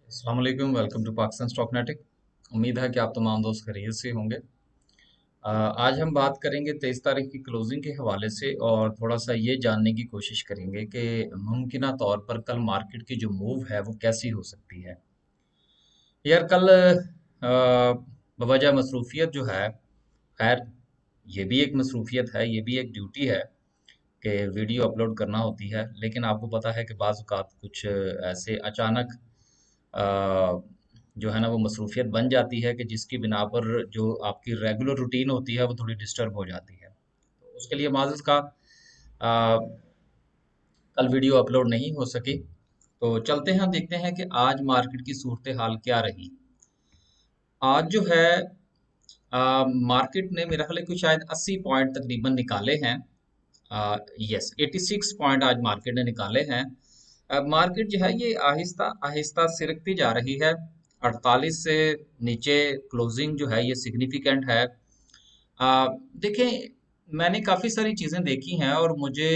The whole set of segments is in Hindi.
अस्सलाम वालेकुम, वेलकम टू पाकिस्तान स्टॉक नेटिक। उम्मीद है कि आप तमाम दोस्त खैरियत से होंगे। आज हम बात करेंगे 23 तारीख की क्लोजिंग के हवाले से और थोड़ा सा ये जानने की कोशिश करेंगे कि मुमकिन तौर पर कल मार्केट की जो मूव है वो कैसी हो सकती है। यार कल बवजह मसरूफियत जो है, खैर ये भी एक मसरूफियत है, ये भी एक ड्यूटी है कि वीडियो अपलोड करना होती है, लेकिन आपको पता है कि बाज़ औक़ात कुछ ऐसे अचानक अ, जो है ना वो मसरूफियत बन जाती है कि जिसकी बिना पर जो आपकी रेगुलर रूटीन होती है वो थोड़ी डिस्टर्ब हो जाती है। तो उसके लिए माज़रत का कल वीडियो अपलोड नहीं हो सकी। तो चलते हैं देखते हैं कि आज मार्केट की सूरत हाल क्या रही। आज जो है मार्केट ने मेरा ख्याल है कि शायद 80 पॉइंट तकरीबन निकाले हैं। यस 86 पॉइंट आज मार्केट ने निकाले हैं। मार्केट जो है ये आहिस्ता आहिस्ता सिरकती जा रही है। 48 से नीचे क्लोजिंग जो है ये सिग्निफिकेंट है। देखें, मैंने काफ़ी सारी चीज़ें देखी हैं और मुझे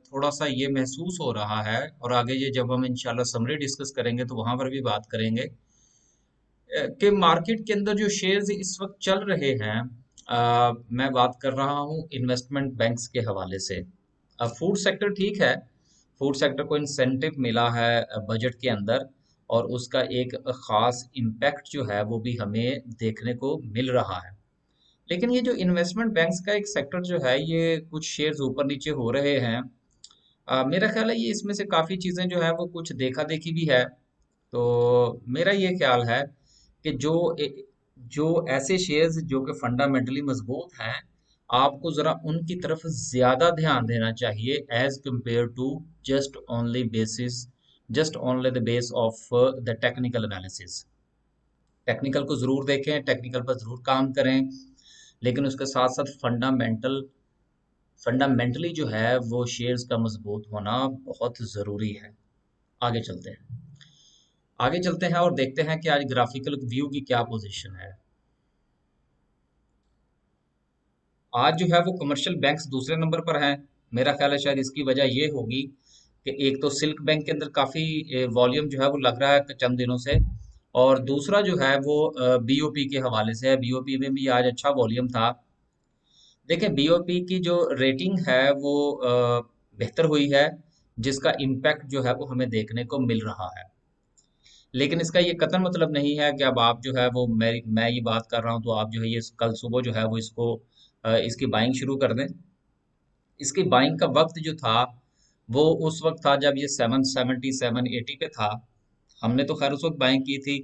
थोड़ा सा ये महसूस हो रहा है और आगे ये जब हम इंशाल्लाह समरी डिस्कस करेंगे तो वहां पर भी बात करेंगे कि मार्केट के अंदर जो शेयर्स इस वक्त चल रहे हैं। मैं बात कर रहा हूँ इन्वेस्टमेंट बैंक्स के हवाले से। फूड सेक्टर ठीक है, फूड सेक्टर को इंसेंटिव मिला है बजट के अंदर और उसका एक खास इम्पैक्ट जो है वो भी हमें देखने को मिल रहा है। लेकिन ये जो इन्वेस्टमेंट बैंक्स का एक सेक्टर जो है ये कुछ शेयर्स ऊपर नीचे हो रहे हैं। मेरा ख्याल है ये इसमें से काफ़ी चीज़ें जो है वो कुछ देखा देखी भी है। तो मेरा ये ख्याल है कि जो ऐसे शेयर्स जो कि फंडामेंटली मजबूत हैं, आपको ज़रा उनकी तरफ ज़्यादा ध्यान देना चाहिए as compare to just only basis just only the base of the technical analysis. Technical को ज़रूर देखें, टेक्निकल पर ज़रूर काम करें, लेकिन उसके साथ साथ फंडामेंटली जो है वो शेयर्स का मजबूत होना बहुत ज़रूरी है। आगे चलते हैं, आगे चलते हैं और देखते हैं कि आज ग्राफिकल व्यू की क्या पोजीशन है। आज जो है वो कमर्शियल बैंक्स दूसरे नंबर पर हैं। मेरा ख्याल है शायद इसकी वजह ये होगी कि एक तो सिल्क बैंक के अंदर काफ़ी वॉल्यूम जो है वो लग रहा है चंद दिनों से, और दूसरा जो है वो बीओपी के हवाले से है। बीओपी में भी आज अच्छा वॉल्यूम था। देखिए बीओपी की जो रेटिंग है वो बेहतर हुई है, जिसका इम्पैक्ट जो है वो हमें देखने को मिल रहा है। लेकिन इसका ये कतई मतलब नहीं है कि अब आप जो है वो मैं ये बात कर रहा हूँ तो आप जो है ये कल सुबह जो है वो इसकी बाइंग शुरू कर दें। इसकी बाइंग का वक्त जो था वो उस वक्त था जब ये 770 780 पे था। हमने तो खैर उस वक्त बाइंग की थी,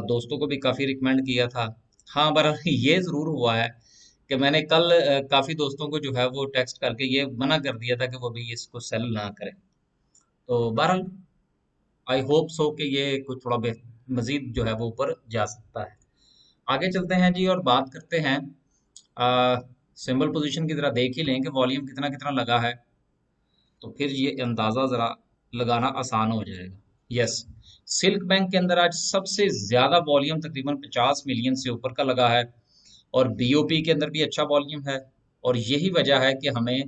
दोस्तों को भी काफ़ी रिकमेंड किया था। हाँ, बहरहाल ये ज़रूर हुआ है कि मैंने कल काफ़ी दोस्तों को जो है वो टेक्स्ट करके ये मना कर दिया था कि वो भी इसको सेल ना करें। तो बहरहाल आई होप सो कि ये कुछ थोड़ा मजीद जो है वो ऊपर जा सकता है। आगे चलते हैं जी और बात करते हैं सिंबल पोजीशन की तरह देख ही लें कि वॉल्यूम कितना कितना लगा है, तो फिर ये अंदाज़ा ज़रा लगाना आसान हो जाएगा। यस, सिल्क बैंक के अंदर आज सबसे ज़्यादा वॉल्यूम तकरीबन 50 मिलियन से ऊपर का लगा है और बीओपी के अंदर भी अच्छा वॉल्यूम है। और यही वजह है कि हमें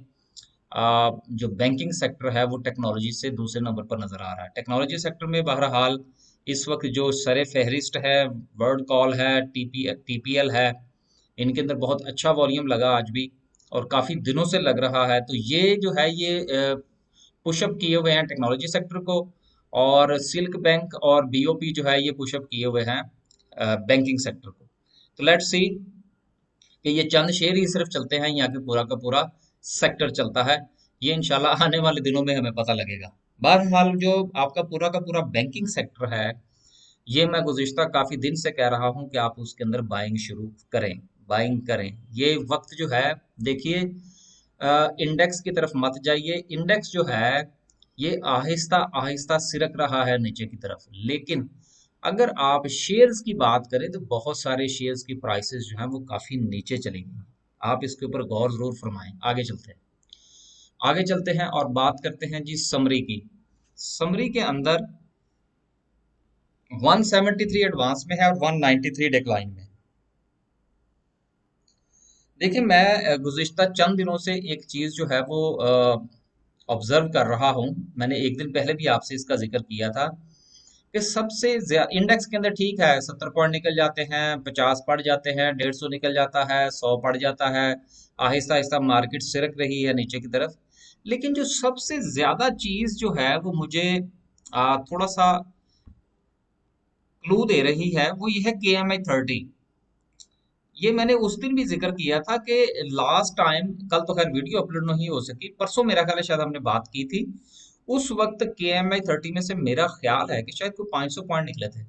जो बैंकिंग सेक्टर है वो टेक्नोलॉजी से दूसरे नंबर पर नज़र आ रहा है। टेक्नोलॉजी सेक्टर में बहरहाल इस वक्त जो सरे फहरिस्त है, वर्ड कॉल है, टीपीएल है, इनके अंदर बहुत अच्छा वॉल्यूम लगा आज भी और काफ़ी दिनों से लग रहा है। तो ये जो है ये पुशअप किए हुए हैं टेक्नोलॉजी सेक्टर को, और सिल्क बैंक और बीओपी जो है ये पुशअप किए हुए हैं बैंकिंग सेक्टर को। तो लेट्स सी कि ये चंद शेर ही सिर्फ चलते हैं, यहाँ के पूरा का पूरा सेक्टर चलता है। ये इंशाल्लाह आने वाले दिनों में हमें पता लगेगा। बहरहाल जो आपका पूरा का पूरा बैंकिंग सेक्टर है, ये मैं गुज़िश्ता काफ़ी दिन से कह रहा हूँ कि आप उसके अंदर बाइंग शुरू करें, बाइंग करें। ये वक्त जो है, देखिए, इंडेक्स की तरफ मत जाइए। इंडेक्स जो है ये आहिस्ता आहिस्ता सिरक रहा है नीचे की तरफ, लेकिन अगर आप शेयर्स की बात करें तो बहुत सारे शेयर्स की प्राइसेस जो हैं वो काफ़ी नीचे चली गई। आप इसके ऊपर गौर ज़रूर फरमाएं। आगे चलते हैं, आगे चलते हैं और बात करते हैं जी समरी की। समरी के अंदर 173 एडवांस में है और 193 डिक्लाइन में। देखिए मैं गुज़िश्ता चंद दिनों से एक चीज़ जो है वो ऑब्जर्व कर रहा हूँ। मैंने एक दिन पहले भी आपसे इसका जिक्र किया था कि सबसे ज्यादा इंडेक्स के अंदर ठीक है, 70 पॉइंट निकल जाते हैं, 50 पड़ जाते हैं, 150 निकल जाता है, 100 पड़ जाता है। आहिस्ता आहिस्ता मार्केट सिरक रही है नीचे की तरफ। लेकिन जो सबसे ज्यादा चीज जो है वो मुझे थोड़ा सा क्लू दे रही है, वो ये है KMI 30। ये मैंने उस दिन भी जिक्र किया था कि लास्ट टाइम, कल तो खैर वीडियो अपलोड नहीं हो सकी, परसों मेरा ख्याल है शायद हमने बात की थी। उस वक्त KMI 30 में से मेरा ख्याल है कि शायद कोई 500 पॉइंट निकले थे।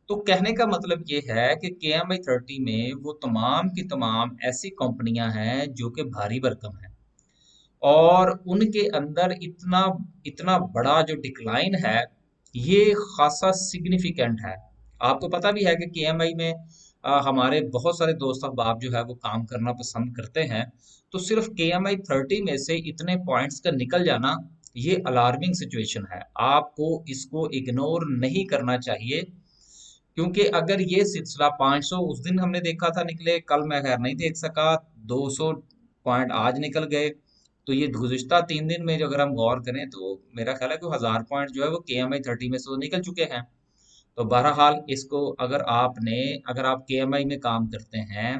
तो कहने का मतलब ये है कि KMI 30 में वो तमाम की तमाम ऐसी कंपनियां हैं जो कि भारी भरकम है, और उनके अंदर इतना इतना बड़ा जो डिक्लाइन है, ये खासा सिग्निफिकेंट है। आपको पता भी है कि KMI में हमारे बहुत सारे दोस्त अहबाब जो है वो काम करना पसंद करते हैं। तो सिर्फ KMI 30 में से इतने पॉइंट्स का निकल जाना, ये अलार्मिंग सिचुएशन है। आपको इसको इग्नोर नहीं करना चाहिए, क्योंकि अगर ये सिलसिला 500 उस दिन हमने देखा था निकले, कल मैं खैर नहीं देख सका, 200 पॉइंट आज निकल गए, तो ये गुज़िश्ता 3 दिन में जो अगर हम गौर करें तो मेरा ख्याल है कि 1000 पॉइंट जो है वो KMI 30 में से तो निकल चुके हैं। तो बहरहाल इसको अगर आप KMI में काम करते हैं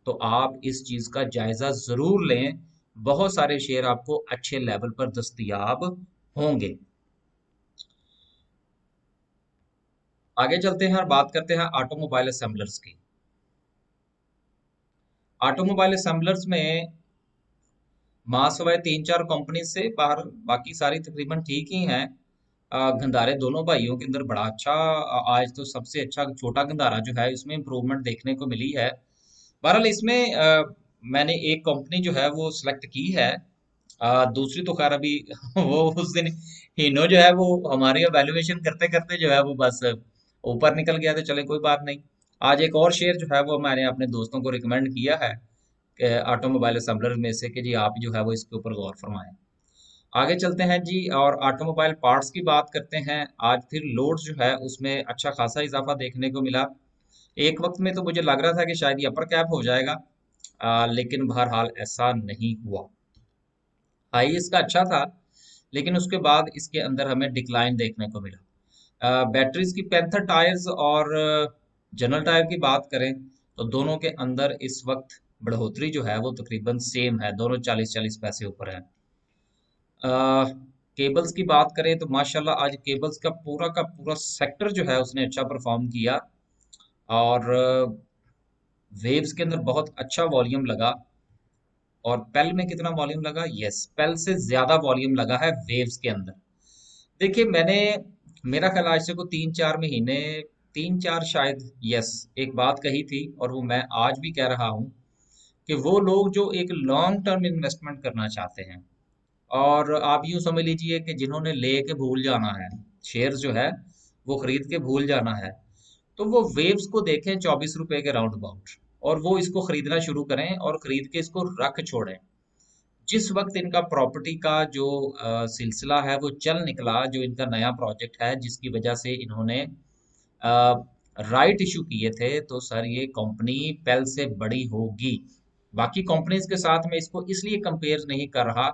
तो आप इस चीज़ का जायज़ा ज़रूर लें। बहुत सारे शेयर आपको अच्छे लेवल पर दस्तयाब होंगे। आगे चलते हैं और बात करते हैं ऑटोमोबाइल असेंबलर्स की। ऑटोमोबाइल असेंबलर्स में महासवाय 3-4 कंपनी से बाहर, बाकी सारी तकरीबन ठीक ही हैं। गंधारे दोनों भाइयों के अंदर बड़ा अच्छा, आज तो सबसे अच्छा छोटा गंधारा जो है इसमें इम्प्रूवमेंट देखने को मिली है। बहरहाल इसमें मैंने एक कंपनी जो है वो सिलेक्ट की है। दूसरी तो खैर अभी वो उस दिन हीनो जो है वो हमारी वैल्यूएशन करते करते जो है वो बस ऊपर निकल गया, तो चले कोई बात नहीं। आज एक और शेयर जो है वो मैंने अपने दोस्तों को रिकमेंड किया है ऑटोमोबाइल असेंबलर में से, कि जी आप जो है वो इसके ऊपर गौर फरमाएं। आगे चलते हैं जी और ऑटोमोबाइल पार्ट्स की बात करते हैं। आज फिर लोड जो है उसमें अच्छा खासा इजाफा देखने को मिला। एक वक्त में तो मुझे लग रहा था कि शायद ये अपर कैप हो जाएगा, लेकिन बहरहाल ऐसा नहीं हुआ। हाई इसका अच्छा था, लेकिन उसके बाद इसके अंदर हमें डिक्लाइन देखने को मिला। बैटरीज की पैंथर टायर्स और जनरल टायर की बात करें तो दोनों के अंदर इस वक्त बढ़ोतरी जो है वो तकरीबन सेम है, दोनों 40-40 पैसे ऊपर है। केबल्स की बात करें तो माशाल्लाह आज केबल्स का पूरा सेक्टर जो है उसने अच्छा परफॉर्म किया, और वेव्स के अंदर बहुत अच्छा वॉल्यूम लगा। और पेल में कितना वॉल्यूम लगा? यस, पेल से ज्यादा वॉल्यूम लगा है वेव्स के अंदर। देखिए मैंने, मेरा ख्याल आज से को 3-4 महीने, 3-4 शायद, यस, एक बात कही थी और वो मैं आज भी कह रहा हूँ कि वो लोग जो एक लॉन्ग टर्म इन्वेस्टमेंट करना चाहते हैं, और आप यूं समझ लीजिए कि जिन्होंने ले के भूल जाना है, शेयर्स जो है वो खरीद के भूल जाना है, तो वो वेव्स को देखें 24 रुपए के राउंड अबाउट, और वो इसको खरीदना शुरू करें और खरीद के इसको रख छोड़ें। जिस वक्त इनका प्रॉपर्टी का जो सिलसिला है वो चल निकला, जो इनका नया प्रोजेक्ट है जिसकी वजह से इन्होंने राइट इशू किए थे, तो सर ये कंपनी पेल से बड़ी होगी। बाकी कंपनीज के साथ मैं इसको इसलिए कंपेयर नहीं कर रहा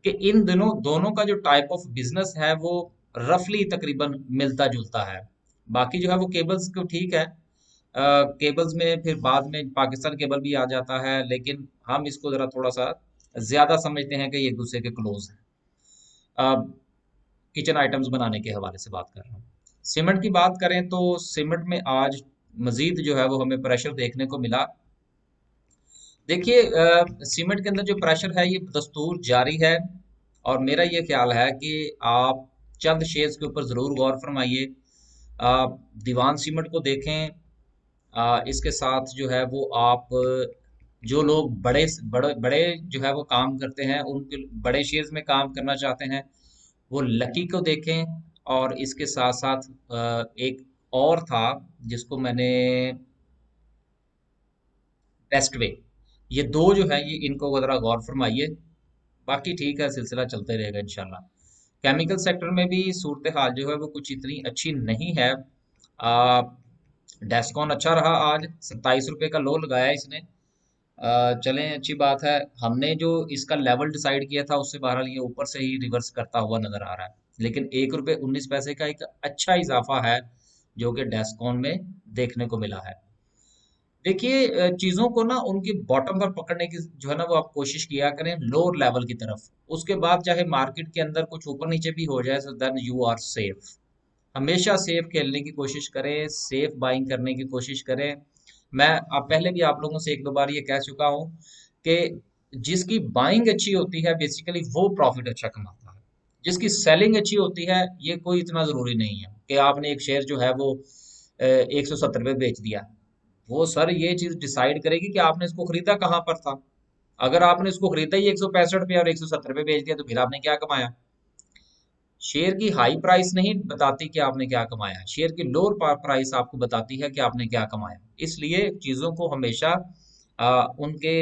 कि इन दिनों दोनों का जो टाइप ऑफ बिजनेस है वो रफली तकरीबन मिलता जुलता है। बाकी जो है वो केबल्स को ठीक है, केबल्स में फिर बाद में पाकिस्तान केबल भी आ जाता है, लेकिन हम इसको जरा थोड़ा सा ज्यादा समझते हैं कि ये एक दूसरे के क्लोज है। किचन आइटम्स बनाने के हवाले से बात कर रहा हूँ। सीमेंट की बात करें तो सीमेंट में आज मजीद जो है वो हमें प्रेशर देखने को मिला। देखिए सीमेंट के अंदर जो प्रेशर है ये दस्तूर जारी है, और मेरा ये ख्याल है कि आप चंद शेयर्स के ऊपर ज़रूर गौर फरमाइए। आप दीवान सीमेंट को देखें, इसके साथ जो है वो आप जो लोग बड़े बड़े बड़े जो है वो काम करते हैं, उनके बड़े शेयर्स में काम करना चाहते हैं, वो लकी को देखें। और इसके साथ साथ एक और था जिसको मैंने, बेस्ट वे, ये दो जो है ये इनको जरा गौर फरमाइए। बाकी ठीक है, सिलसिला चलते रहेगा इंशाल्लाह। केमिकल सेक्टर में भी सूरत हाल जो है वो कुछ इतनी अच्छी नहीं है। डेस्कॉन अच्छा रहा, आज 27 रुपये का लो लगाया इसने। चलें, अच्छी बात है। हमने जो इसका लेवल डिसाइड किया था उससे बहरहाल ये ऊपर से ही रिवर्स करता हुआ नजर आ रहा है। लेकिन 1 रुपये 19 पैसे का एक अच्छा इजाफा है जो कि डेस्कॉन में देखने को मिला है। देखिए चीजों को ना उनकी बॉटम पर पकड़ने की जो है ना वो आप कोशिश किया करें लोअर लेवल की तरफ। उसके बाद चाहे मार्केट के अंदर कुछ ऊपर नीचे भी हो जाए, so then you are safe. हमेशा सेफ खेलने की कोशिश करें, सेफ बाइंग करने की कोशिश करें। मैं अब पहले भी आप लोगों से एक दो बार ये कह चुका हूं कि जिसकी बाइंग अच्छी होती है बेसिकली वो प्रॉफिट अच्छा कमाता है। जिसकी सेलिंग अच्छी होती है ये कोई इतना जरूरी नहीं है कि आपने एक शेयर जो है वो 170 पे बेच दिया। वो सर ये चीज डिसाइड करेगी कि आपने इसको खरीदा कहाँ पर था। अगर आपने इसको खरीदा ही 165 पे और 170 पे बेच दिया तो फिर आपने क्या कमाया। शेयर की हाई प्राइस नहीं बताती कि आपने क्या कमाया, शेयर की लोअर प्राइस आपको बताती है कि आपने क्या कमाया। इसलिए चीजों को हमेशा उनके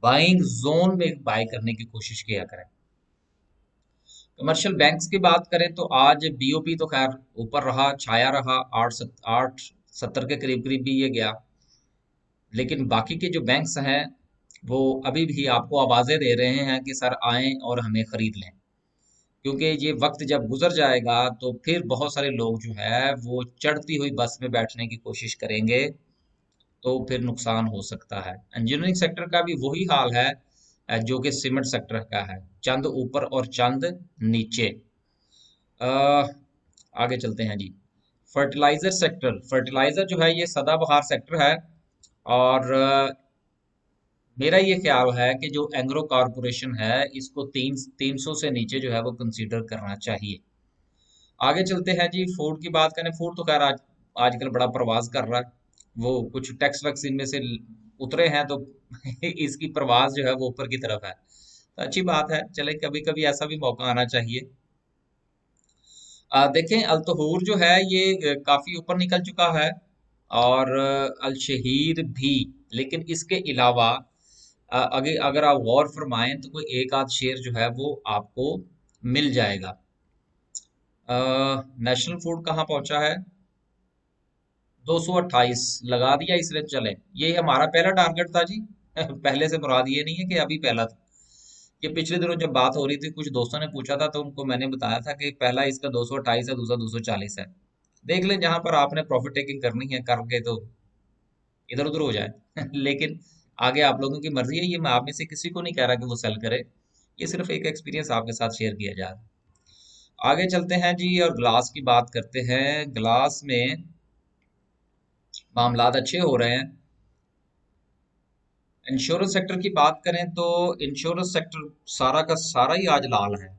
बाइंग जोन में बाय करने की कोशिश किया करें। कमर्शियल बैंक्स की बात करें तो आज बीओपी तो खैर ऊपर रहा, छाया रहा, 870 के करीब करीब भी ये गया। लेकिन बाकी के जो बैंक्स हैं वो अभी भी आपको आवाजें दे रहे हैं कि सर आएं और हमें खरीद लें। क्योंकि ये वक्त जब गुजर जाएगा तो फिर बहुत सारे लोग जो है वो चढ़ती हुई बस में बैठने की कोशिश करेंगे, तो फिर नुकसान हो सकता है। इंजीनियरिंग सेक्टर का भी वही हाल है जो कि सीमेंट सेक्टर का है, चंद ऊपर और चंद नीचे। अ, आगे चलते हैं जी। फर्टिलाइजर सेक्टर, फर्टिलाइजर जो है ये सदाबहार सेक्टर है। और मेरा ये ख्याल है कि जो एंग्रो कारपोरेशन है इसको 300 से नीचे जो है वो कंसीडर करना चाहिए। आगे चलते हैं जी। फूड की बात करें, फूड तो खैर आजकल बड़ा प्रवास कर रहा है। वो कुछ टैक्स वैक्स इनमें से उतरे हैं तो इसकी प्रवास जो है वो ऊपर की तरफ है, तो अच्छी बात है। चले कभी कभी ऐसा भी मौका आना चाहिए। देखें अल्तहूर जो है ये काफी ऊपर निकल चुका है, और अल शहीर भी। लेकिन इसके अलावा अगर अगर आप गौर फरमाएं तो कोई एक आध शेयर जो है वो आपको मिल जाएगा। नेशनल फूड कहाँ पहुंचा है? 228 लगा दिया इसने। चले, ये हमारा पहला टारगेट था जी। पहले से मुराद ये नहीं है कि अभी पहला था। ये पिछले दिनों जब बात हो रही थी कुछ दोस्तों ने पूछा था तो उनको मैंने बताया था कि पहला इसका 228 है, दूसरा 240 है। देख लें जहां पर आपने प्रॉफिट टेकिंग करनी है करके तो इधर उधर हो जाए। लेकिन आगे आप लोगों की मर्जी है, ये मैं आप में से किसी को नहीं कह रहा कि वो सेल करे। ये सिर्फ एक एक्सपीरियंस आपके साथ शेयर किया जा रहा है। आगे चलते हैं जी और ग्लास की बात करते हैं। ग्लास में मामलात अच्छे हो रहे हैं। इंश्योरेंस सेक्टर की बात करें तो इंश्योरेंस सेक्टर सारा का सारा ही आज लाल है।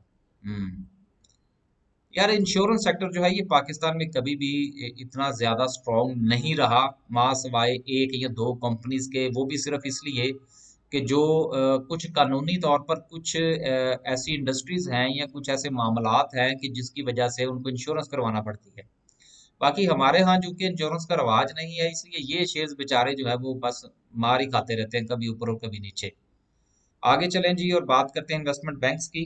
यार इंश्योरेंस सेक्टर जो है ये पाकिस्तान में कभी भी इतना ज्यादा स्ट्रांग नहीं रहा, मां सवाए एक या दो कंपनीज के, वो भी सिर्फ इसलिए कि जो कुछ कानूनी तौर पर कुछ ऐसी इंडस्ट्रीज हैं या कुछ ऐसे मामलात हैं कि जिसकी वजह से उनको इंश्योरेंस करवाना पड़ती है। बाकी हमारे यहाँ जो कि इंश्योरेंस का रवाज नहीं है, इसलिए ये शेयर्स बेचारे जो है वो बस मार ही खाते रहते हैं, कभी ऊपर और कभी नीचे। आगे चलें जी और बात करते हैं इन्वेस्टमेंट बैंक्स की।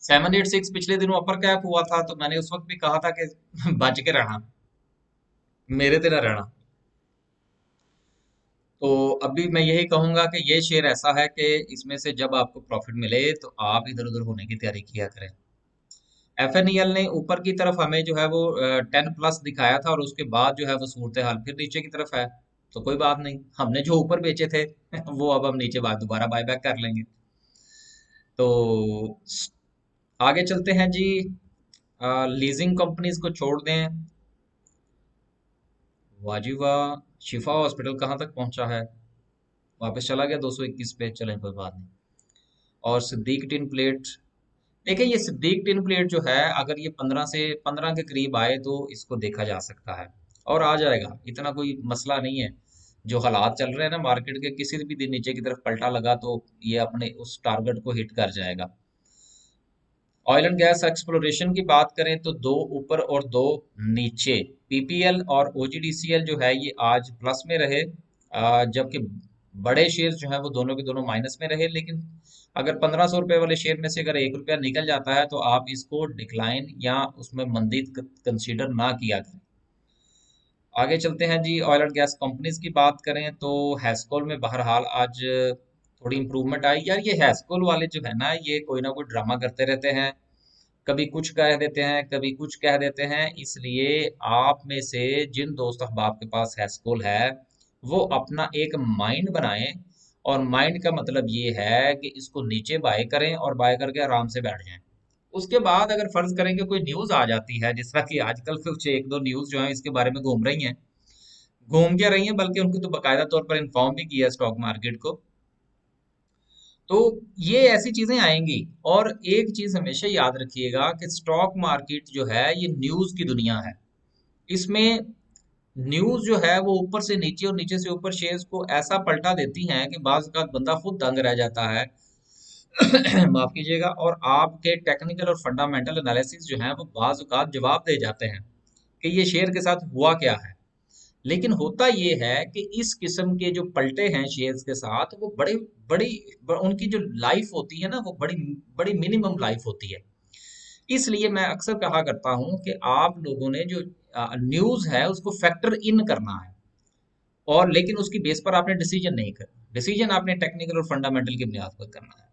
786 पिछले दिनों अपर कैप हुआ था तो मैंने उस वक्त भी कहा था कि बच के रहना, मेरे तेरा रहना। तो अभी मैं यही कहूंगा कि ये शेयर ऐसा है कि इसमें से जब आपको प्रॉफिट मिले तो आप इधर उधर होने की तैयारी किया करें। एफएनईएल ने ऊपर की तरफ हमें जो है वो 10+ दिखाया था और उसके बाद जो है वो सूरत हाल फिर नीचे की तरफ है। तो कोई बात नहीं, हमने जो ऊपर बेचे थे वो अब हम नीचे बाद दोबारा बायबैक कर लेंगे। तो आगे चलते हैं जी। लीजिंग कंपनीज को छोड़ दें। वाजिवा शिफा हॉस्पिटल कहाँ तक पहुंचा है? वापस चला गया 221 पे, चलें कोई बात नहीं। और सिद्दीक टिन प्लेट, देखिए ये सिद्दीक टिन प्लेट जो है अगर ये 15 के करीब आए तो इसको देखा जा सकता है। और आ जाएगा, इतना कोई मसला नहीं है। जो हालात चल रहे हैं ना मार्केट के, किसी भी दिन नीचे की तरफ पलटा लगा तो ये अपने उस टारगेट को हिट कर जाएगा। ऑयल एंड गैस एक्सप्लोरेशन की बात करें तो दो ऊपर और दो नीचे। पीपीएल और ओजीडीसीएल जो है ये आज प्लस में रहे, जबकि बड़े शेयर जो है वो दोनों के दोनों माइनस में रहे। लेकिन अगर 1500 रुपए वाले शेयर में से अगर 1 रुपया निकल जाता है तो आप इसको डिक्लाइन या उसमें मंदी कंसीडर ना किया करें। आगे चलते हैं जी। ऑयल एंड गैस कंपनीज की बात करें तो हैस्कोल में बहरहाल आज थोड़ी इंप्रूवमेंट आई। यार ये हैस्कोल वाले जो है ना ये कोई ना कोई ड्रामा करते रहते हैं। कभी कुछ कह देते हैं, कभी कुछ कह देते हैं। इसलिए आप में से जिन दोस्त अहबाब के पास हैस्कोल है, वो अपना एक माइंड बनाएं। और माइंड का मतलब ये है कि इसको नीचे बाय करें और बाय करके आराम से बैठ जाएं। उसके बाद अगर फर्ज करें कि कोई न्यूज आ जाती है, जिस तरह की आजकल कुछ एक दो न्यूज जो है इसके बारे में घूम रही हैं, घूम के रही हैं, बल्कि उनको तो बाकायदा तौर पर इन्फॉर्म भी किया स्टॉक मार्केट को। तो ये ऐसी चीजें आएंगी। और एक चीज हमेशा याद रखिएगा कि स्टॉक मार्केट जो है ये न्यूज की दुनिया है। इसमें न्यूज जो है वो ऊपर से नीचे और नीचे से ऊपर शेयर्स को ऐसा पलटा देती हैं कि बाज का बंदा खुद दंग रह जाता है। माफ कीजिएगा। और आपके टेक्निकल और फंडामेंटल एनालिसिस जो है वो बाज औकात जवाब दे जाते हैं कि ये शेयर के साथ हुआ क्या है। लेकिन होता ये है कि इस किस्म के जो पलटे हैं शेयर्स के साथ, वो बड़े बड़ी उनकी जो लाइफ होती है ना, वो बड़ी बड़ी मिनिमम लाइफ होती है। इसलिए मैं अक्सर कहा करता हूं कि आप लोगों ने जो न्यूज़ है उसको फैक्टर इन करना है। और लेकिन उसकी बेस पर आपने डिसीजन नहीं करना। डिसीजन आपने टेक्निकल और फंडामेंटल की बुनियाद पर करना है।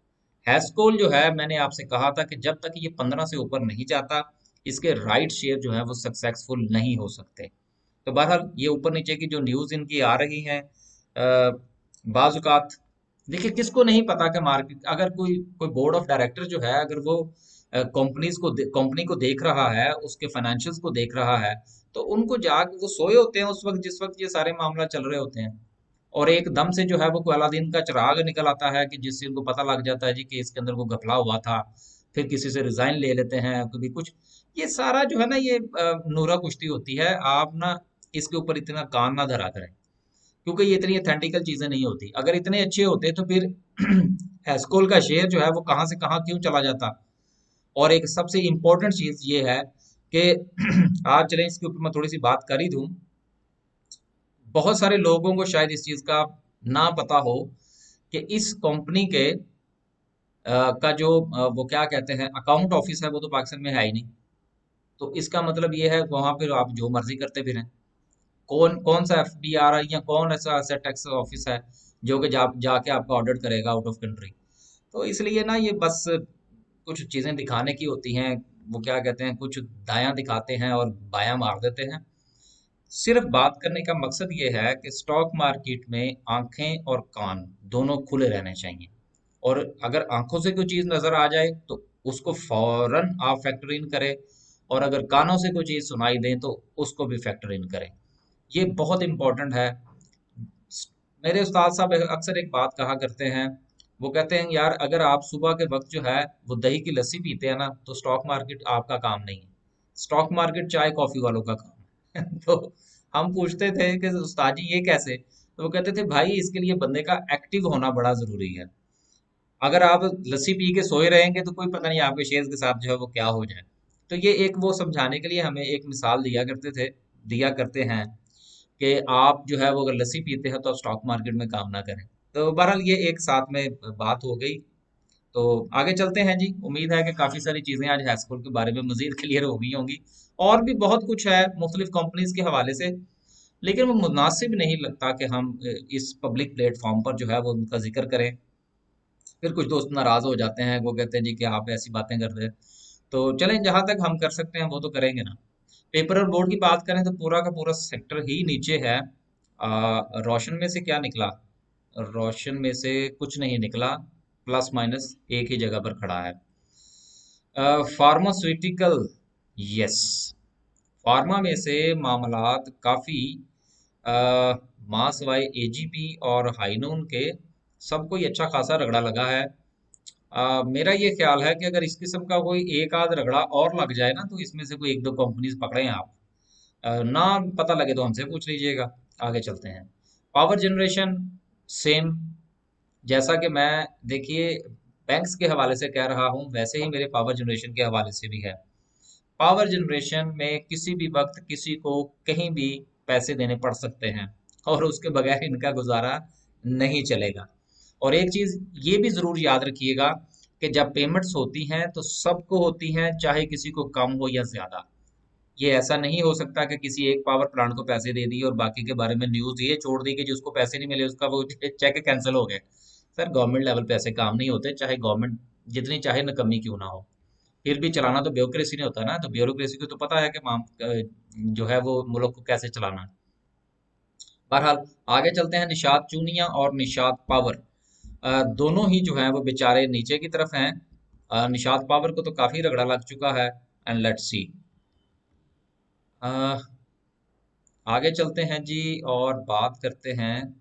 हैस्कोल जो है, मैंने आपसे कहा था कि जब तक ये 15 से ऊपर नहीं जाता, इसके राइट शेयर जो है वो सक्सेसफुल नहीं हो सकते। तो बहरहाल ये ऊपर नीचे की जो न्यूज़ इनकी आ रही हैं, बाजुकात देखिए, किसको नहीं पता कि मार्केट, अगर कोई कोई बोर्ड ऑफ डायरेक्टर जो है, अगर वो कंपनी को देख रहा है, उसके फाइनेंशियल्स को देख रहा है, तो उनको जाग वो सोए होते हैं उस वक्त जिस वक्त ये सारे मामला चल रहे होते हैं। और एकदम से जो है वो कोई अलादीन का चिराग निकल आता है कि जिससे उनको पता लग जाता है जी कि इसके अंदर वो घपला हुआ था। फिर किसी से रिजाइन ले लेते हैं, कभी कुछ। ये सारा जो है ना, ये नूरा कुश्ती होती है। आप ना इसके ऊपर इतना कान ना धरा करें, क्योंकि ये इतनी अथेंटिकल चीजें नहीं होती। अगर इतने अच्छे होते तो फिर एस्कोल का शेयर जो है वो कहाँ से कहाँ क्यों चला जाता। और एक सबसे इम्पोर्टेंट चीज ये है कि आज चलें इसके ऊपर मैं थोड़ी सी बात कर ही दूं। बहुत सारे लोगों को शायद इस चीज का ना पता हो कि इस कंपनी के का जो वो क्या कहते हैं, अकाउंट ऑफिस है, वो तो पाकिस्तान में है ही नहीं। तो इसका मतलब ये है वहां पर आप जो मर्जी करते फिरें। कौन कौन सा एफडीआर है या कौन ऐसा एसेट टैक्स ऑफिस है जो कि जाके आपका ऑडिट करेगा आउट ऑफ कंट्री। तो इसलिए ना ये बस कुछ चीजें दिखाने की होती हैं। वो क्या कहते हैं, कुछ दायां दिखाते हैं और बायां मार देते हैं। सिर्फ बात करने का मकसद ये है कि स्टॉक मार्केट में आंखें और कान दोनों खुले रहने चाहिए। और अगर आंखों से कोई चीज नजर आ जाए तो उसको फौरन आप फैक्टर इन करें। और अगर कानों से कोई चीज सुनाई दे तो उसको भी फैक्टर इन करें। ये बहुत इंपॉर्टेंट है। मेरे उस्ताद साहब अक्सर एक बात कहा करते हैं। वो कहते हैं, यार अगर आप सुबह के वक्त जो है वो दही की लस्सी पीते हैं ना, तो स्टॉक मार्केट आपका काम नहीं है। स्टॉक मार्केट चाय कॉफी वालों का काम है। तो हम पूछते थे कि उस्ताद जी ये कैसे, तो वो कहते थे, भाई इसके लिए बंदे का एक्टिव होना बड़ा जरूरी है। अगर आप लस्सी पी के सोए रहेंगे तो कोई पता नहीं आपके शेयर के साथ जो है वो क्या हो जाए। तो ये एक वो समझाने के लिए हमें एक मिसाल दिया करते हैं कि आप जो है वो अगर लस्सी पीते हैं तो आप स्टॉक मार्केट में काम ना करें। तो बहरहाल ये एक साथ में बात हो गई। तो आगे चलते हैं जी। उम्मीद है कि काफ़ी सारी चीज़ें आज हैस्कोल के बारे में मज़ीद क्लियर हो गई होंगी। और भी बहुत कुछ है मुख्तलिफ कंपनीज के हवाले से, लेकिन वो मुनासिब नहीं लगता कि हम इस पब्लिक प्लेटफॉर्म पर जो है वो उनका जिक्र करें। फिर कुछ दोस्त नाराज़ हो जाते हैं, वो कहते हैं जी कि आप ऐसी बातें कर रहे हैं। तो चलें, जहाँ तक हम कर सकते हैं वो तो करेंगे ना। पेपर और बोर्ड की बात करें तो पूरा का पूरा सेक्टर ही नीचे है। रोशन में से क्या निकला? रोशन में से कुछ नहीं निकला। प्लस माइनस एक ही जगह पर खड़ा है। फार्मास्यूटिकल, यस, फार्मा में से मामलात काफ़ी मास वाई एजीपी और हाइनून के सबको ही अच्छा खासा रगड़ा लगा है। मेरा ये ख्याल है कि अगर इस किस्म का कोई एक आध रगड़ा और लग जाए ना, तो इसमें से कोई एक दो कंपनीज पकड़े आप। ना पता लगे तो हमसे पूछ लीजिएगा। आगे चलते हैं। Power generation, same. जैसा कि मैं, देखिए, बैंक्स के हवाले से कह रहा हूँ, वैसे ही मेरे पावर जनरेशन के हवाले से भी है। पावर जनरेशन में किसी भी वक्त किसी को कहीं भी पैसे देने पड़ सकते हैं, और उसके बगैर इनका गुजारा नहीं चलेगा। और एक चीज ये भी जरूर याद रखिएगा कि जब पेमेंट्स होती हैं तो सबको होती हैं, चाहे किसी को कम हो या ज्यादा। ये ऐसा नहीं हो सकता कि किसी एक पावर प्लांट को पैसे दे दिए और बाकी के बारे में न्यूज ये छोड़ दी कि जिसको पैसे नहीं मिले उसका वो चेक कैंसिल हो गए। सर, गवर्नमेंट लेवल पे ऐसे काम नहीं होते, चाहे गवर्नमेंट जितनी चाहे नकम्मी क्यों ना हो। फिर भी चलाना तो ब्यूरोक्रेसी ने होता है ना, तो ब्यूरोक्रेसी को तो पता है कि जो है वो मुल्क को कैसे चलाना है। बहरहाल आगे चलते हैं। निषाद चूनिया और निषाद पावर दोनों ही जो हैं वो बेचारे नीचे की तरफ हैं। निषाद पावर को तो काफी रगड़ा लग चुका है। एंड लेट्स सी, आगे चलते हैं जी और बात करते हैं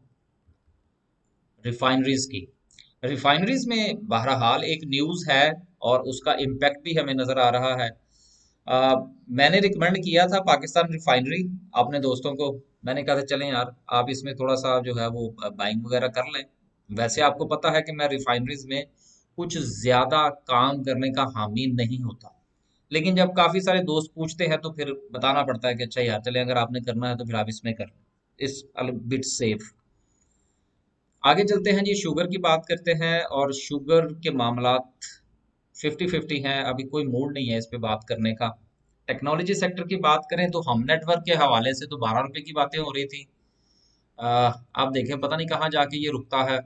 रिफाइनरीज की। रिफाइनरीज में बहरहाल एक न्यूज़ है और उसका इम्पैक्ट भी हमें नज़र आ रहा है। मैंने रिकमेंड किया था पाकिस्तान रिफाइनरी अपने दोस्तों को। मैंने कहा था चलें यार, आप इसमें थोड़ा सा जो है वो बाइंग वगैरह कर लें। वैसे आपको पता है कि मैं रिफाइनरीज में कुछ ज़्यादा काम करने का हामी नहीं होता, लेकिन जब काफ़ी सारे दोस्त पूछते हैं तो फिर बताना पड़ता है कि अच्छा यार चलें, अगर आपने करना है तो फिर आप इसमें कर, इस बिट सेफ। आगे चलते हैं जी, शुगर की बात करते हैं। और शुगर के मामलात 50-50 हैं, अभी कोई मूड नहीं है इस पे बात करने का। टेक्नोलॉजी सेक्टर की बात करें तो हम नेटवर्क के हवाले से तो 12 रुपए की बातें हो रही थी। आप देखें पता नहीं कहाँ जाके ये रुकता है।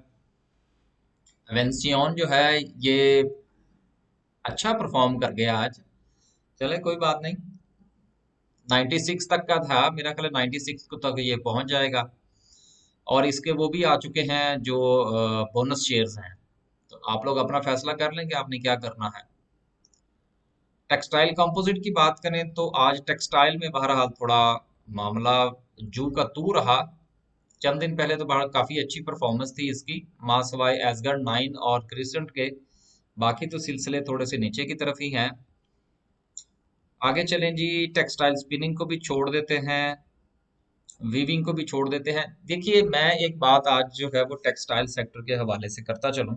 वेंसियन जो है ये अच्छा परफॉर्म कर गया आज। चले कोई बात नहीं, 96 तक का था मेरा ख्याल है, 96 को तक ये पहुंच जाएगा। और इसके वो भी आ चुके हैं जो बोनस शेयर्स हैं। तो आप लोग अपना फैसला कर लें कि आपने क्या करना है। टेक्सटाइल कंपोजिट की बात करें तो आज टेक्सटाइल में बहरहाल थोड़ा मामला जू का तू रहा। चंद दिन पहले तो काफी अच्छी परफॉर्मेंस थी इसकी, मां सवाई एसगढ़ 9 और क्रिसेंट के। बाकी तो सिलसिले थोड़े से नीचे की तरफ ही हैं। आगे चलें जी, टेक्सटाइल स्पिनिंग को भी छोड़ देते हैं, वीविंग को भी छोड़ देते हैं। देखिए मैं एक बात आज जो है वो टेक्सटाइल सेक्टर के हवाले से करता चलूं।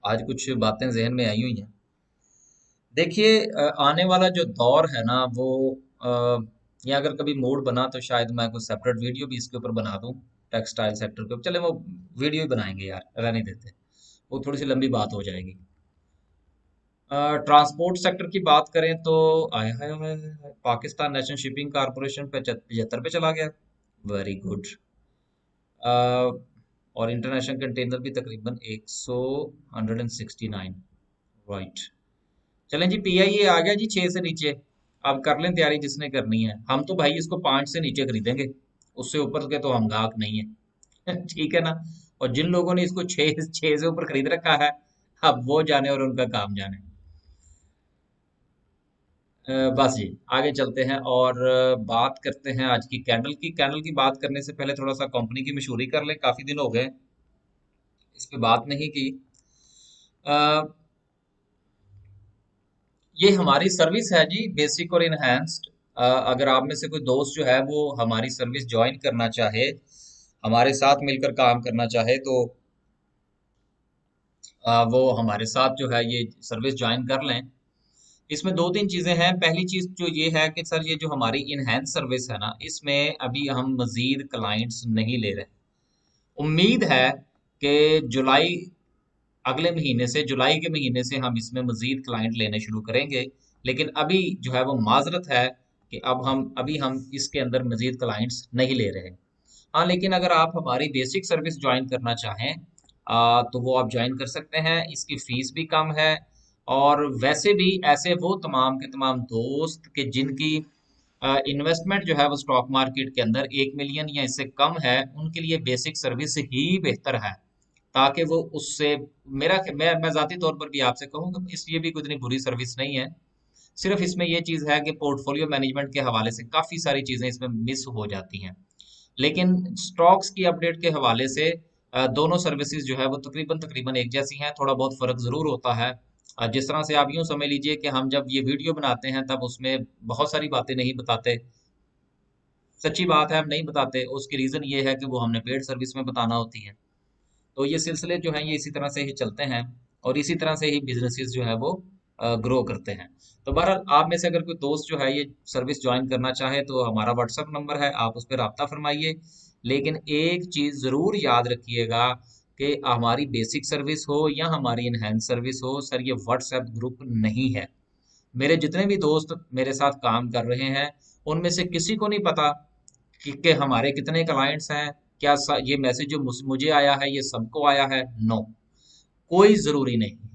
आज कुछ बातें जहन में आई हुई हैं। देखिए आने वाला जो दौर है ना वो या अगर कभी मूड बना तो शायद मैं कोई सेपरेट वीडियो भी इसके ऊपर बना दूं। टेक्सटाइल सेक्टर के ऊपर चले वो वीडियो ही बनाएंगे यार, रहने देते, वो थोड़ी सी लंबी बात हो जाएगी। ट्रांसपोर्ट सेक्टर की बात करें तो आया है पाकिस्तान नेशनल शिपिंग कारपोरेशन पे 75 पे चला गया। Very good. और इंटरनेशनल कंटेनर भी तकरीबन 169। राइट। चलें जी, पीआईए आ गया जी 6 से नीचे। अब कर लें तैयारी जिसने करनी है। हम तो भाई इसको 5 से नीचे खरीदेंगे, उससे ऊपर के तो हम गाहक नहीं है। ठीक है ना। और जिन लोगों ने इसको 6 से ऊपर खरीद रखा है, अब वो जाने और उनका काम जाने। बस जी, आगे चलते हैं और बात करते हैं आज की कैंडल की। कैंडल की बात करने से पहले थोड़ा सा कंपनी की मशहूरी कर लें, काफी दिन हो गए इस पे बात नहीं की। अ, ये हमारी सर्विस है जी, बेसिक और इनहेंस्ड। अगर आप में से कोई दोस्त जो है वो हमारी सर्विस ज्वाइन करना चाहे, हमारे साथ मिलकर काम करना चाहे, तो वो हमारे साथ जो है ये सर्विस ज्वाइन कर लें। इसमें दो तीन चीजें हैं। पहली चीज जो ये है कि सर ये जो हमारी इनहेंस सर्विस है ना, इसमें अभी हम मजीद क्लाइंट्स नहीं ले रहे। उम्मीद है कि जुलाई, अगले महीने से, जुलाई के महीने से हम इसमें मजीद क्लाइंट लेने शुरू करेंगे। लेकिन अभी जो है वो माजरत है कि अब हम अभी हम इसके अंदर मजीद क्लाइंट्स नहीं ले रहे। हाँ लेकिन अगर आप हमारी बेसिक सर्विस ज्वाइन करना चाहें तो वो आप ज्वाइन कर सकते हैं। इसकी फीस भी कम है। और वैसे भी ऐसे वो तमाम के तमाम दोस्त के जिनकी इन्वेस्टमेंट जो है वो स्टॉक मार्केट के अंदर 1 मिलियन या इससे कम है, उनके लिए बेसिक सर्विस ही बेहतर है। ताकि वो उससे, मैं जाती तौर पर भी आपसे कहूँगा, इसलिए भी कोई इतनी बुरी सर्विस नहीं है। सिर्फ इसमें ये चीज़ है कि पोर्टफोलियो मैनेजमेंट के हवाले से काफ़ी सारी चीज़ें इसमें मिस हो जाती हैं। लेकिन स्टॉक्स की अपडेट के हवाले से दोनों सर्विसेज जो है वो तकरीबन तकरीबन एक जैसी हैं। थोड़ा बहुत फ़र्क ज़रूर होता है। जिस तरह से आप यूँ समझ लीजिए कि हम जब ये वीडियो बनाते हैं तब उसमें बहुत सारी बातें नहीं बताते। सच्ची बात है, हम नहीं बताते। उसकी रीज़न ये है कि वो हमने पेड सर्विस में बताना होती है। तो ये सिलसिले जो हैं ये इसी तरह से ही चलते हैं और इसी तरह से ही बिजनेसेस जो है वो ग्रो करते हैं। तो बहरहाल आप में से अगर कोई दोस्त जो है ये सर्विस ज्वाइन करना चाहे तो हमारा व्हाट्सएप नंबर है, आप उस पर राब्ता फरमाइए। लेकिन एक चीज़ ज़रूर याद रखिएगा कि हमारी बेसिक सर्विस हो या हमारी इनहेंस सर्विस हो, सर ये व्हाट्सएप ग्रुप नहीं है। मेरे जितने भी दोस्त मेरे साथ काम कर रहे हैं उनमें से किसी को नहीं पता कि हमारे कितने क्लाइंट्स हैं, क्या ये मैसेज जो मुझे आया है ये सबको आया है। नो, कोई ज़रूरी नहीं है।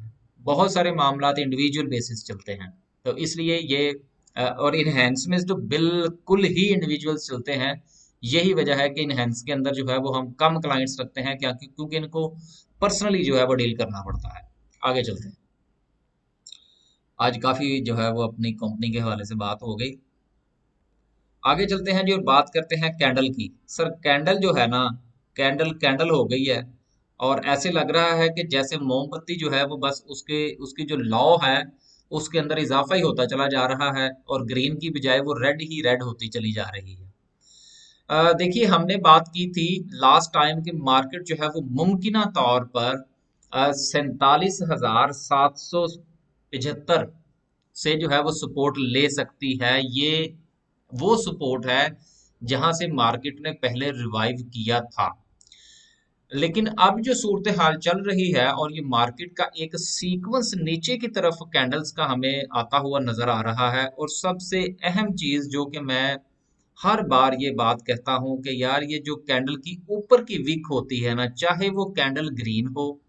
बहुत सारे मामलात इंडिविजुअल बेसिस चलते हैं। तो इसलिए ये और इनहेंस में तो बिल्कुल ही इंडिविजुअल्स चलते हैं। यही वजह है कि इनहेंस के अंदर जो है वो हम कम क्लाइंट्स रखते हैं, क्या क्योंकि इनको पर्सनली जो है वो डील करना पड़ता है। आगे चलते हैं। आज काफी जो है वो अपनी कंपनी के हवाले से बात हो गई। आगे चलते हैं जी और बात करते हैं कैंडल की। सर कैंडल जो है ना, कैंडल कैंडल हो गई है और ऐसे लग रहा है कि जैसे मोमबत्ती जो है वो बस उसके उसकी जो लौ है उसके अंदर इजाफा ही होता चला जा रहा है और ग्रीन की बजाय वो रेड ही रेड होती चली जा रही है। देखिए हमने बात की थी लास्ट टाइम कि मार्केट जो है वो मुमकिना तौर पर 47,775 से जो है वो सपोर्ट ले सकती है। ये वो सपोर्ट है जहां से मार्केट ने पहले रिवाइव किया था। लेकिन अब जो सूरत हाल चल रही है और ये मार्केट का एक सीक्वेंस नीचे की तरफ कैंडल्स का हमें आता हुआ नजर आ रहा है। और सबसे अहम चीज जो कि मैं हर बार ये बात कहता हूं कि यार ये जो कैंडल की ऊपर की विक होती है ना, चाहे वो कैंडल ग्रीन हो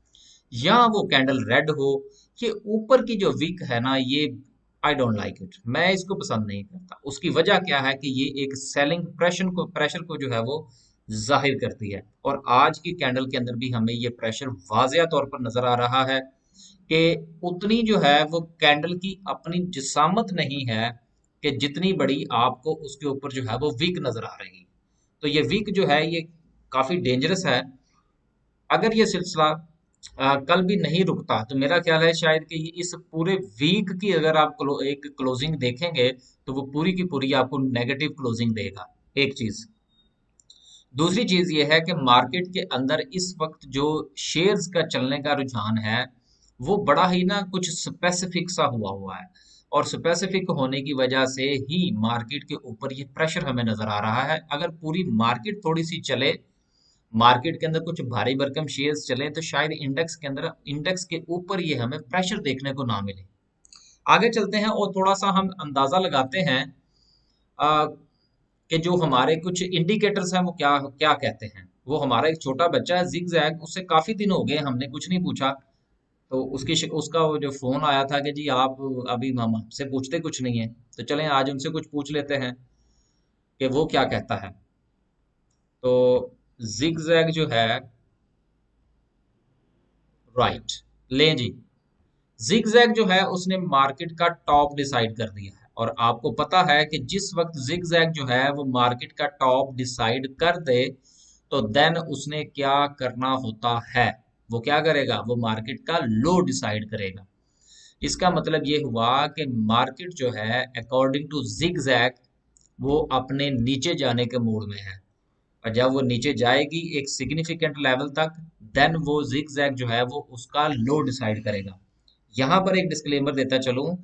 या वो कैंडल रेड हो, ये ऊपर की जो विक है ना, ये आई डोंट लाइक इट, मैं इसको पसंद नहीं करता। उसकी वजह क्या है कि ये एक सेलिंग प्रेशर को जो है वो जाहिर करती है। और आज की कैंडल के अंदर भी हमें ये प्रेशर वाज़िया तौर पर नजर आ रहा है कि उतनी जो है वो कैंडल की अपनी जिसामत नहीं है कि जितनी बड़ी आपको उसके ऊपर जो है वो वीक नजर आ रही है। तो ये वीक जो है ये काफी डेंजरस है। अगर ये सिलसिला कल भी नहीं रुकता तो मेरा ख्याल है शायद कि इस पूरे वीक की अगर आप एक क्लोजिंग देखेंगे तो वो पूरी की पूरी आपको नेगेटिव क्लोजिंग देगा। एक चीज। दूसरी चीज ये है कि मार्केट के अंदर इस वक्त जो शेयर्स का चलने का रुझान है वो बड़ा ही ना कुछ स्पेसिफिक सा हुआ हुआ है। और स्पेसिफिक होने की वजह से ही मार्केट के ऊपर ये प्रेशर हमें नजर आ रहा है। अगर पूरी मार्केट थोड़ी सी चले, मार्केट के अंदर कुछ भारी भरकम शेयर्स चले, तो शायद इंडेक्स के अंदर इंडेक्स के ऊपर ये हमें प्रेशर देखने को ना मिले। आगे चलते हैं और थोड़ा सा हम अंदाजा लगाते हैं कि जो हमारे कुछ इंडिकेटर्स हैं वो क्या क्या कहते हैं। वो हमारा एक छोटा बच्चा है जिग जैग, उससे काफी दिन हो गए हमने कुछ नहीं पूछा। तो उसका वो जो फोन आया था कि जी आप अभी हम हमसे पूछते कुछ नहीं है, तो चलें आज उनसे कुछ पूछ लेते हैं कि वो क्या कहता है। तो जिग जैग जो है, राइट, लें जी। जिगजैग जो है उसने मार्केट का टॉप डिसाइड कर दिया है। और आपको पता है कि जिस वक्त जिगजैग जो है वो मार्केट का टॉप डिसाइड कर दे तो देन उसने क्या करना होता है। वो क्या करेगा, वो मार्केट का लो डिसाइड करेगा। इसका मतलब ये हुआ कि मार्केट जो है अकॉर्डिंग टू जिगजैग वो अपने नीचे जाने के मूड में है। और जब वो नीचे जाएगी एक सिग्निफिकेंट लेवल तक, देन वो जिगजैग जो है वो उसका लो डिसाइड करेगा। यहाँ पर एक डिस्क्लेमर देता चलूं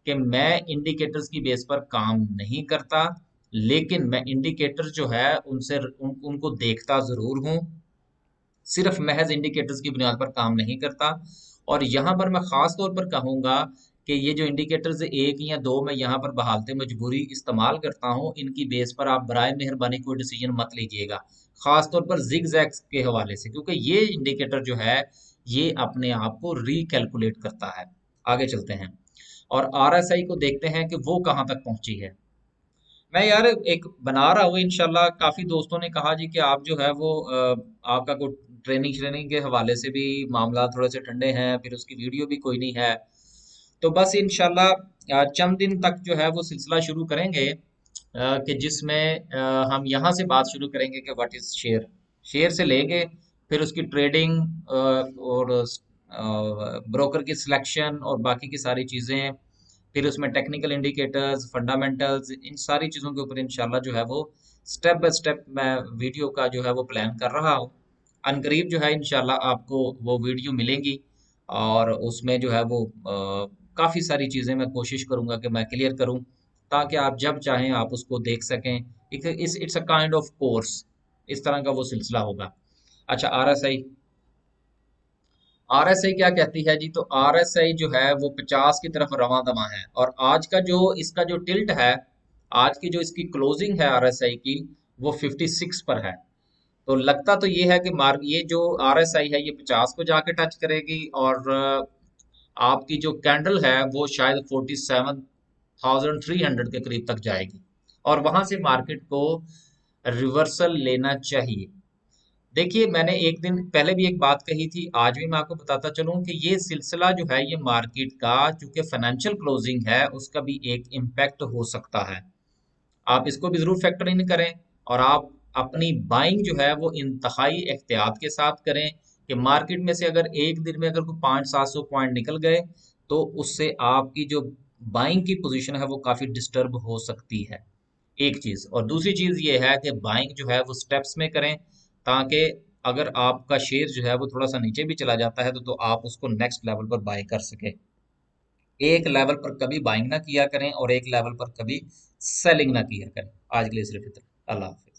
कि मैं इंडिकेटर्स की बेस पर काम नहीं करता, लेकिन मैं इंडिकेटर्स जो है उनको देखता जरूर हूँ। सिर्फ महज इंडिकेटर्स की बुनियाद पर काम नहीं करता। और यहाँ पर मैं खास तौर पर कहूंगा कि ये जो इंडिकेटर्स एक या दो मैं यहाँ पर बहालते मजबूरी इस्तेमाल करता हूँ, इनकी बेस पर आप बराए मेहरबानी कोई डिसीजन मत लीजिएगा। खास तौर पर जिगजैग के हवाले से, क्योंकि ये इंडिकेटर जो है ये अपने आप को रिकैलकुलेट करता है। आगे चलते हैं और आरएसआई को देखते हैं कि वो कहाँ तक पहुंची है। मैं यार एक बना रहा हूँ इंशाल्लाह। काफी दोस्तों ने कहा जी कि आप जो है वो आपका कोई ट्रेनिंग श्रेनिंग के हवाले से भी मामला थोड़े से ठंडे हैं, फिर उसकी वीडियो भी कोई नहीं है। तो बस इंशाल्लाह चंद दिन तक जो है वो सिलसिला शुरू करेंगे कि जिसमें हम यहाँ से बात शुरू करेंगे कि व्हाट इज शेयर। शेयर से लेंगे, फिर उसकी ट्रेडिंग और ब्रोकर की सिलेक्शन और बाकी की सारी चीज़ें, फिर उसमें टेक्निकल इंडिकेटर्स, फंडामेंटल्स, इन सारी चीज़ों के ऊपर इंशाल्लाह जो है वो स्टेप बाय स्टेप मैं वीडियो का जो है वो प्लान कर रहा हूँ। अनकरीब जो है इंशाल्लाह आपको वो वीडियो मिलेंगी और उसमें जो है वो काफ़ी सारी चीज़ें मैं कोशिश करूँगा कि मैं क्लियर करूँ, ताकि आप जब चाहें आप उसको देख सकें। It's a kind of course, इस तरह का वो सिलसिला होगा। अच्छा, आरएसआई, आरएसआई क्या कहती है जी? तो आरएसआई जो है वो 50 की तरफ रवां दवा है। और आज का जो इसका जो टिल्ट है, आज की जो इसकी क्लोजिंग है आरएसआई की, वो 56 पर है। तो लगता तो ये है कि मार्क ये जो आरएसआई है ये 50 को जाके टच करेगी और आपकी जो कैंडल है वो शायद 47,300 के करीब तक जाएगी, और वहां से मार्केट को रिवर्सल लेना चाहिए। देखिए, मैंने एक दिन पहले भी एक बात कही थी, आज भी मैं आपको बताता चलूं कि ये सिलसिला जो है ये मार्केट का, चूंकि फाइनेंशियल क्लोजिंग है, उसका भी एक इम्पैक्ट हो सकता है। आप इसको भी जरूर फैक्टर इन करें, और आप अपनी बाइंग जो है वो इंतहाई एहतियात के साथ करें कि मार्केट में से अगर एक दिन में अगर कोई 500-700 पॉइंट निकल गए, तो उससे आपकी जो बाइंग की पोजीशन है वो काफी डिस्टर्ब हो सकती है। एक चीज, और दूसरी चीज ये है कि बाइंग जो है वो स्टेप्स में करें, ताकि अगर आपका शेयर जो है वो थोड़ा सा नीचे भी चला जाता है तो आप उसको नेक्स्ट लेवल पर बाय कर सके। एक लेवल पर कभी बाइंग ना किया करें और एक लेवल पर कभी सेलिंग ना किया करें। आज के लिए सिर्फ इतना। अल्लाह हाफिज।